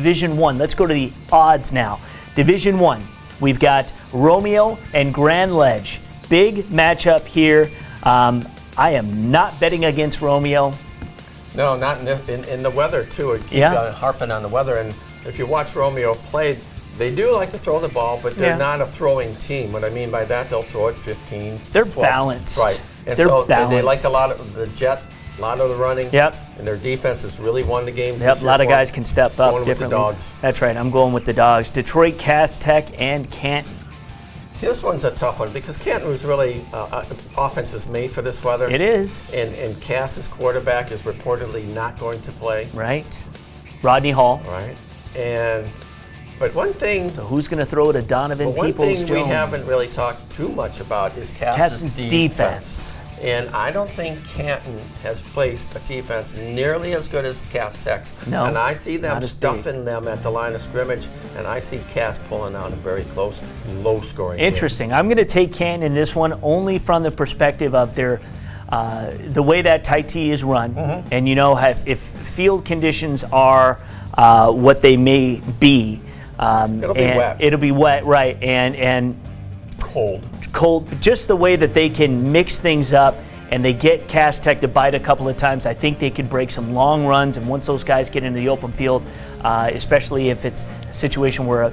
Division 1. Let's go to the odds now. Division 1, we've got Romeo and Grand Ledge. Big matchup here. I am not betting against Romeo. No, not in the weather, too. It keeps harping on the weather. And if you watch Romeo play, they do like to throw the ball, but they're not a throwing team. What I mean by that, they'll throw it 15, They're 12. balanced. Right. And so they like a lot of the jet, a lot of the running. Yep. And their defense has really won the game. Yep, a lot of guys can step up going differently. With the Dogs. That's right, I'm going with the Dogs. Detroit, Cass Tech, and Canton. This one's a tough one because Canton was really, offense is made for this weather. It is. And Cass's quarterback is reportedly not going to play. Right. Rodney Hall. Right. But one thing. So who's going to throw to Donovan Peoples-Jones? One thing we haven't really talked too much about is Cass's defense. And I don't think Canton has placed a defense nearly as good as Cass Tech's. No, and I see them stuffing them at the line of scrimmage, and I see Cass pulling out a very close, low-scoring Interesting. game. I'm going to take Canton in this one only from the perspective of their the way that tight T is run. Mm-hmm. And, if field conditions are what they may be, it'll be wet. It'll be wet, right, and cold. Just the way that they can mix things up and they get Cass Tech to bite a couple of times, I think they could break some long runs. And once those guys get into the open field, especially if it's a situation where a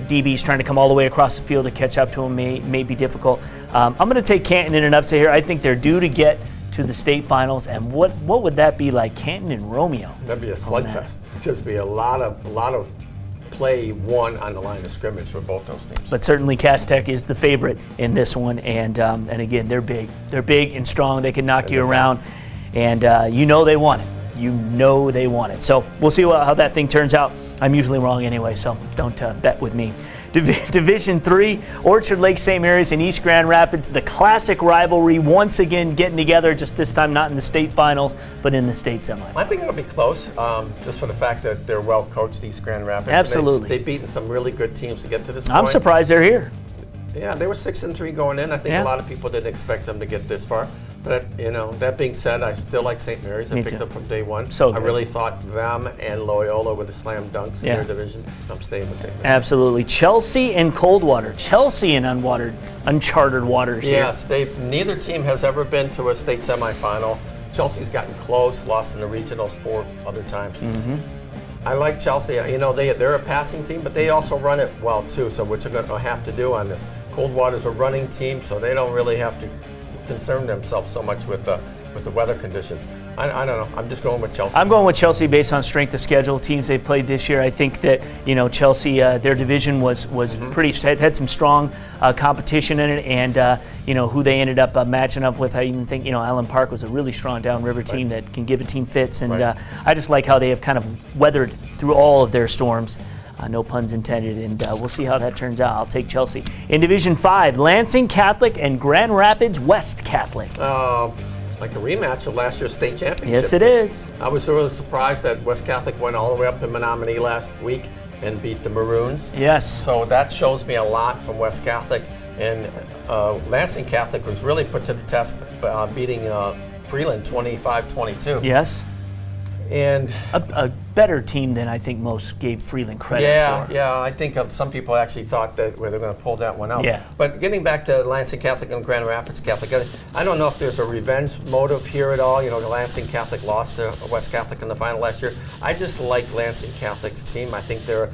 DB's trying to come all the way across the field to catch up to them, may be difficult. I'm going to take Canton in an upset here. I think they're due to get to the state finals. And what would that be like, Canton and Romeo? That'd be a slugfest because it'd be a lot of play won on the line of scrimmage for both those teams. But certainly Cass Tech is the favorite in this one, and again, they're big. They're big and strong. They can knock you around, and they want it. They want it. So we'll see how that thing turns out. I'm usually wrong anyway, so don't bet with me. Division 3, Orchard Lake St. Mary's and East Grand Rapids, the classic rivalry once again getting together, just this time not in the state finals, but in the state semifinals. I think it'll be close, just for the fact that they're well coached, East Grand Rapids. Absolutely. They've beaten some really good teams to get to this point. I'm surprised they're here. Yeah, they were 6-3 going in. I think a lot of people didn't expect them to get this far. But, that being said, I still like St. Mary's. I picked them from day one. So I really thought them and Loyola were the slam dunks in their division. I'm staying with St. Mary's. Absolutely. Chelsea and Coldwater. Chelsea in uncharted waters here. Yes, neither team has ever been to a state semifinal. Chelsea's gotten close, lost in the regionals 4 other times. Mm-hmm. I like Chelsea. They're a passing team, but they also run it well, too. So what you're going to have to do on this. Coldwater's a running team, so they don't really have to concern themselves so much with the weather conditions. I don't know. I'm just going with Chelsea. I'm going with Chelsea based on strength of schedule, teams they played this year. I think that Chelsea, their division was pretty had some strong competition in it, and who they ended up matching up with. I even think Allen Park was a really strong downriver team that can give a team fits, and I just like how they have kind of weathered through all of their storms. No puns intended, and we'll see how that turns out. I'll take Chelsea. In Division 5, Lansing Catholic and Grand Rapids West Catholic. Like a rematch of last year's state championship. Yes, it is. I was really surprised that West Catholic went all the way up to Menominee last week and beat the Maroons. Yes. So that shows me a lot from West Catholic. And Lansing Catholic was really put to the test beating Freeland 25-22. Yes. And a better team than I think most gave Freeland credit for. Yeah, I think some people actually thought that they're going to pull that one out. Yeah. But getting back to Lansing Catholic and Grand Rapids Catholic, I don't know if there's a revenge motive here at all. The Lansing Catholic lost to West Catholic in the final last year. I just like Lansing Catholic's team. I think they're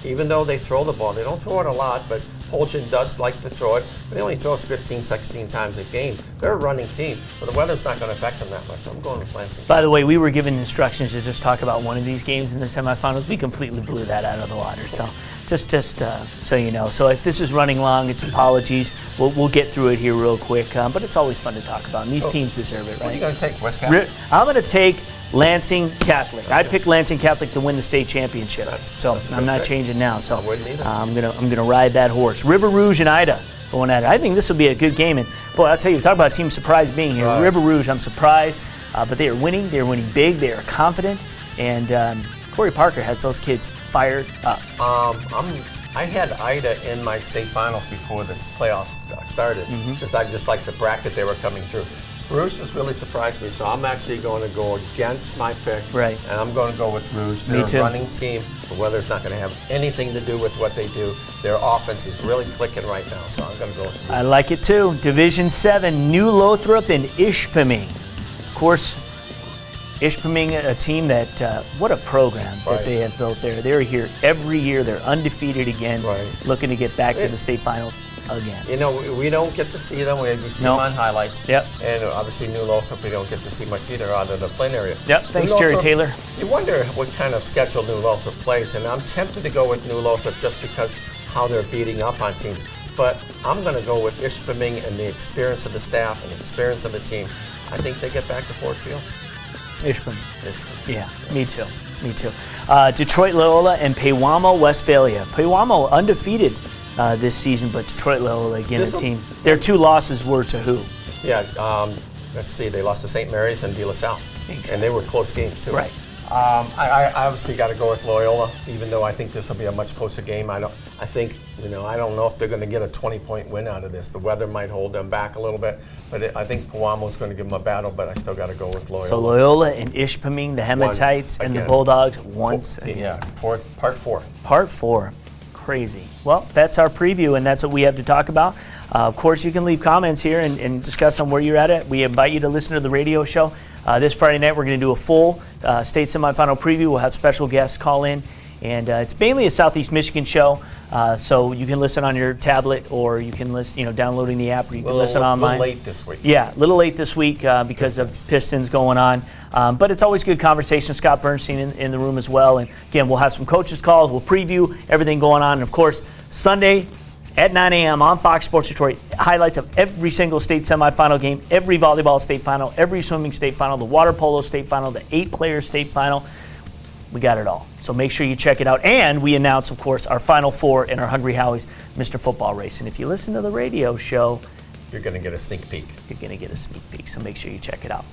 even though they throw the ball, they don't throw it a lot, but Holston does like to throw it, but he only throws 15, 16 times a game. They're a running team, so the weather's not going to affect them that much. So I'm going with Lansing. By the way, we were given instructions to just talk about one of these games in the semifinals. We completely blew that out of the water. So just so you know. So if this is running long, it's apologies. We'll get through it here real quick, but it's always fun to talk about, and these teams deserve it, right? What are you going to take, West Catholic? I'm going to take Lansing Catholic. I picked Lansing Catholic to win the state championship, so I'm not changing now. So I wouldn't either. I'm gonna ride that horse. River Rouge and Ida going at it. I think this will be a good game. And boy, I'll tell you, talk about a team surprise being here. Right. River Rouge, I'm surprised, but they are winning. They are winning big. They are confident, and Corey Parker has those kids fired up. I had Ida in my state finals before this playoffs started, because I just like the bracket they were coming through. Rouge has really surprised me, so I'm actually going to go against my pick. Right. And I'm going to go with Rouge. Me They're too. a running team. The weather's not going to have anything to do with what they do. Their offense is really clicking right now, so I'm going to go with Rouge. I like it too. Division 7, New Lothrop and Ishpeming. Of course, Ishpeming, a team that, what a program that they have built there. They're here every year. They're undefeated again, looking to get back to the state finals again. You know, we don't get to see them. We see them on highlights. Yep. And obviously New Lothrop, we don't get to see much either out of the Flint area. Yep, thanks Jerry Taylor. You wonder what kind of schedule New Lothrop plays, and I'm tempted to go with New Lothrop just because how they're beating up on teams. But I'm going to go with Ishpeming and the experience of the staff and the experience of the team. I think they get back to Ford Field. Ishpeming. Yeah, me too. Me too. Detroit Loyola and Pewamo Westphalia. Pewamo undefeated this season, but Detroit Loyola again a team. Their 2 losses were to who? Yeah, let's see. They lost to St. Mary's and De La Salle. Exactly. And they were close games too. Right. I obviously got to go with Loyola, even though I think this will be a much closer game. I don't know if they're going to get a 20-point win out of this. The weather might hold them back a little bit, but I think Pewamo's going to give them a battle. But I still got to go with Loyola. So Loyola and Ishpeming, the Hematites and the Bulldogs once again. Yeah, part 4. Part 4. Crazy. Well, that's our preview, and that's what we have to talk about. Of course, you can leave comments here and discuss on where you're at. We invite you to listen to the radio show. This Friday night, we're going to do a full state semifinal preview. We'll have special guests call in, and it's mainly a Southeast Michigan show. So you can listen on your tablet, or you can listen, downloading the app, or you can listen online. A little late this week. Yeah, a little late this week because of Pistons going on. But it's always good conversation. Scott Bernstein in the room as well. And again, we'll have some coaches calls. We'll preview everything going on. And of course, Sunday at 9 a.m. on Fox Sports Detroit, highlights of every single state semifinal game, every volleyball state final, every swimming state final, the water polo state final, the 8-player state final. We got it all. So make sure you check it out. And we announce, of course, our Final 4 in our Hungry Howie's Mr. Football race. And if you listen to the radio show, you're going to get a sneak peek. You're going to get a sneak peek. So make sure you check it out.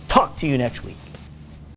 Talk to you next week.